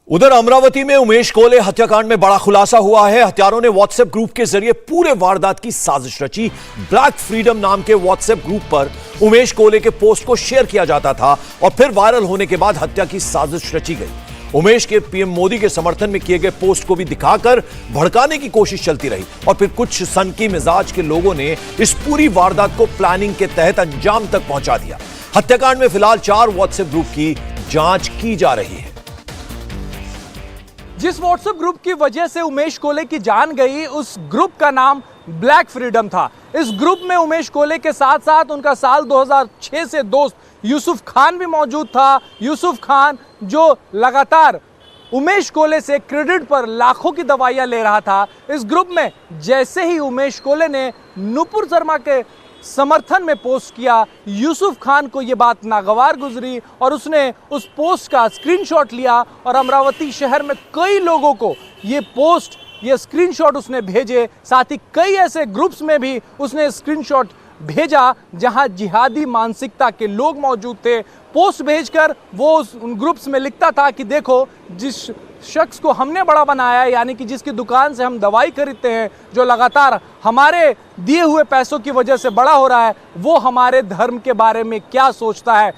उधर अमरावती में उमेश कोले हत्याकांड में बड़ा खुलासा हुआ है। हत्यारों ने व्हाट्सएप ग्रुप के जरिए पूरे वारदात की साजिश रची। ब्लैक फ्रीडम नाम के व्हाट्सएप ग्रुप पर उमेश कोले के पोस्ट को शेयर किया जाता था और फिर वायरल होने के बाद हत्या की साजिश रची गई। उमेश के पीएम मोदी के समर्थन में किए गए पोस्ट को भी दिखाकर भड़काने की कोशिश चलती रही और फिर कुछ सनकी मिजाज के लोगों ने इस पूरी वारदात को प्लानिंग के तहत अंजाम तक पहुंचा दिया। हत्याकांड में फिलहाल 4 व्हाट्सएप ग्रुप की जांच की जा रही है। जिस व्हाट्सएप ग्रुप की वजह से उमेश कोले की जान गई, उस ग्रुप का नाम ब्लैक फ्रीडम था। इस ग्रुप में उमेश कोले के साथ साथ उनका साल 2006 से दोस्त यूसुफ खान भी मौजूद था। यूसुफ खान जो लगातार उमेश कोले से क्रेडिट पर लाखों की दवाइयां ले रहा था। इस ग्रुप में जैसे ही उमेश कोले ने नुपुर शर्मा के समर्थन में पोस्ट किया, यूसुफ खान को यह बात नागवार गुजरी और उसने उस पोस्ट का स्क्रीनशॉट लिया और अमरावती शहर में कई लोगों को ये पोस्ट, ये स्क्रीनशॉट उसने भेजे। साथ ही कई ऐसे ग्रुप्स में भी उसने स्क्रीनशॉट भेजा जहां जिहादी मानसिकता के लोग मौजूद थे। पोस्ट भेजकर वो उन ग्रुप्स में लिखता था कि देखो, जिस शख्स को हमने बड़ा बनाया है, यानी कि जिसकी दुकान से हम दवाई खरीदते हैं, जो लगातार हमारे दिए हुए पैसों की वजह से बड़ा हो रहा है, वो हमारे धर्म के बारे में क्या सोचता है।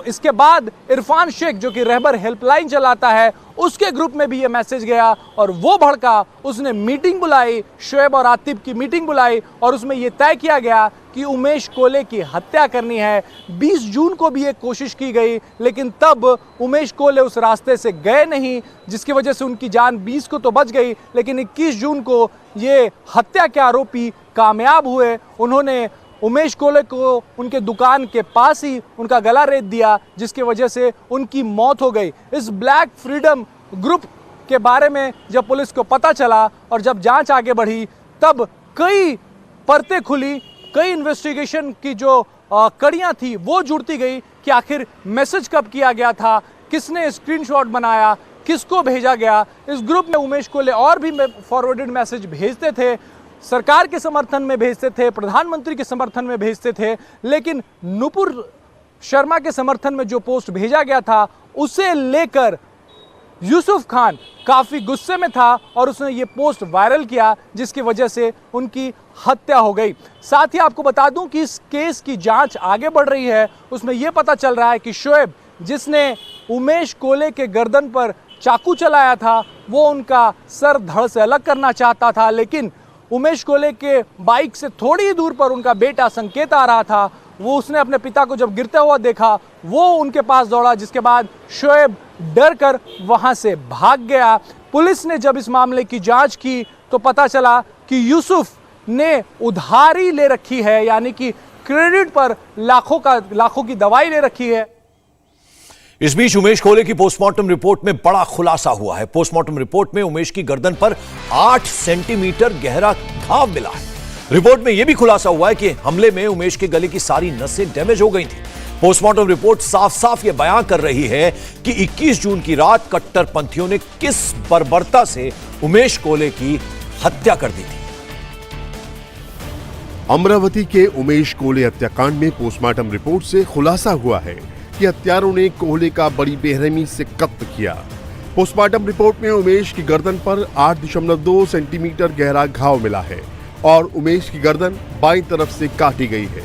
इसके बाद इरफान शेख जो कि रहबर हेल्पलाइन चलाता है, उसके ग्रुप में भी ये मैसेज गया और वो भड़का। उसने मीटिंग बुलाई, शोएब और आतिफ की मीटिंग बुलाई और उसमें ये तय किया गया कि उमेश कोले की हत्या करनी है। 20 जून को भी ये कोशिश की गई, लेकिन तब उमेश कोले उस रास्ते से गए नहीं, जिसकी वजह से उनकी जान 20 को तो बच गई, लेकिन 21 जून को ये हत्या के आरोपी कामयाब हुए। उन्होंने उमेश कोले को उनके दुकान के पास ही उनका गला रेत दिया, जिसकी वजह से उनकी मौत हो गई। इस ब्लैक फ्रीडम ग्रुप के बारे में जब पुलिस को पता चला और जब जांच आगे बढ़ी, तब कई परतें खुली, कई इन्वेस्टिगेशन की जो कड़ियां थी वो जुड़ती गई कि आखिर मैसेज कब किया गया था, किसने स्क्रीनशॉट बनाया, किसको भेजा गया। इस ग्रुप में उमेश कोले और भी फॉरवर्डेड मैसेज भेजते थे, सरकार के समर्थन में भेजते थे, प्रधानमंत्री के समर्थन में भेजते थे, लेकिन नुपुर शर्मा के समर्थन में जो पोस्ट भेजा गया था, उसे लेकर यूसुफ खान काफ़ी गुस्से में था और उसने ये पोस्ट वायरल किया, जिसकी वजह से उनकी हत्या हो गई। साथ ही आपको बता दूं कि इस केस की जांच आगे बढ़ रही है। उसमें यह पता चल रहा है कि शोएब, जिसने उमेश कोले के गर्दन पर चाकू चलाया था, वो उनका सर धड़ से अलग करना चाहता था, लेकिन उमेश कोले के बाइक से थोड़ी ही दूर पर उनका बेटा संकेत आ रहा था। वो उसने अपने पिता को जब गिरता हुआ देखा, वो उनके पास दौड़ा, जिसके बाद शोएब डर कर वहां से भाग गया। पुलिस ने जब इस मामले की जांच की तो पता चला कि यूसुफ ने उधारी ले रखी है, यानी कि क्रेडिट पर लाखों की दवाई ले रखी है। इस बीच उमेश कोले की पोस्टमार्टम रिपोर्ट में बड़ा खुलासा हुआ है। पोस्टमार्टम रिपोर्ट में उमेश की गर्दन पर 8 सेंटीमीटर गहरा घाव मिला है। रिपोर्ट में यह भी खुलासा हुआ है कि हमले में उमेश के गले की सारी नसें डैमेज हो गई थी। पोस्टमार्टम रिपोर्ट साफ साफ यह बयां कर रही है कि 21 जून की रात कट्टरपंथियों ने किस बर्बरता से उमेश कोले की हत्या कर दी थी। अमरावती के उमेश कोले हत्याकांड में पोस्टमार्टम रिपोर्ट से खुलासा हुआ है कि हत्यारों ने कोले का बड़ी बेरहमी से कत्ल किया। पोस्टमार्टम रिपोर्ट में उमेश की गर्दन पर 8.2 सेंटीमीटर गहरा घाव मिला है और उमेश की गर्दन बाईं तरफ से काटी गई है।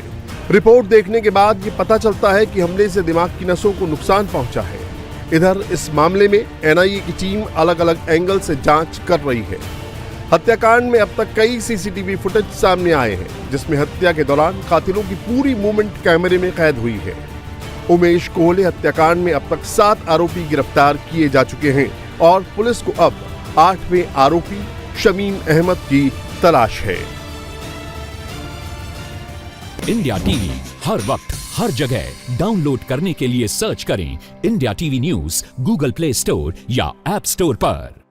रिपोर्ट देखने के बाद ये पता चलता है कि हमले से दिमाग की नसों को नुकसान पहुंचा है। इधर इस मामले में एनआईए की टीम अलग अलग एंगल से जांच कर रही है। हत्याकांड में अब तक कई सीसीटीवी फुटेज सामने आए हैं, जिसमें हत्या के दौरान कातिलों की पूरी मूवमेंट कैमरे में कैद हुई है। उमेश कोले हत्याकांड में अब तक 7 आरोपी गिरफ्तार किए जा चुके हैं और पुलिस को अब 8वें आरोपी शमीम अहमद की तलाश है। इंडिया टीवी हर वक्त हर जगह डाउनलोड करने के लिए सर्च करें India TV news Google play store या ऐप स्टोर पर।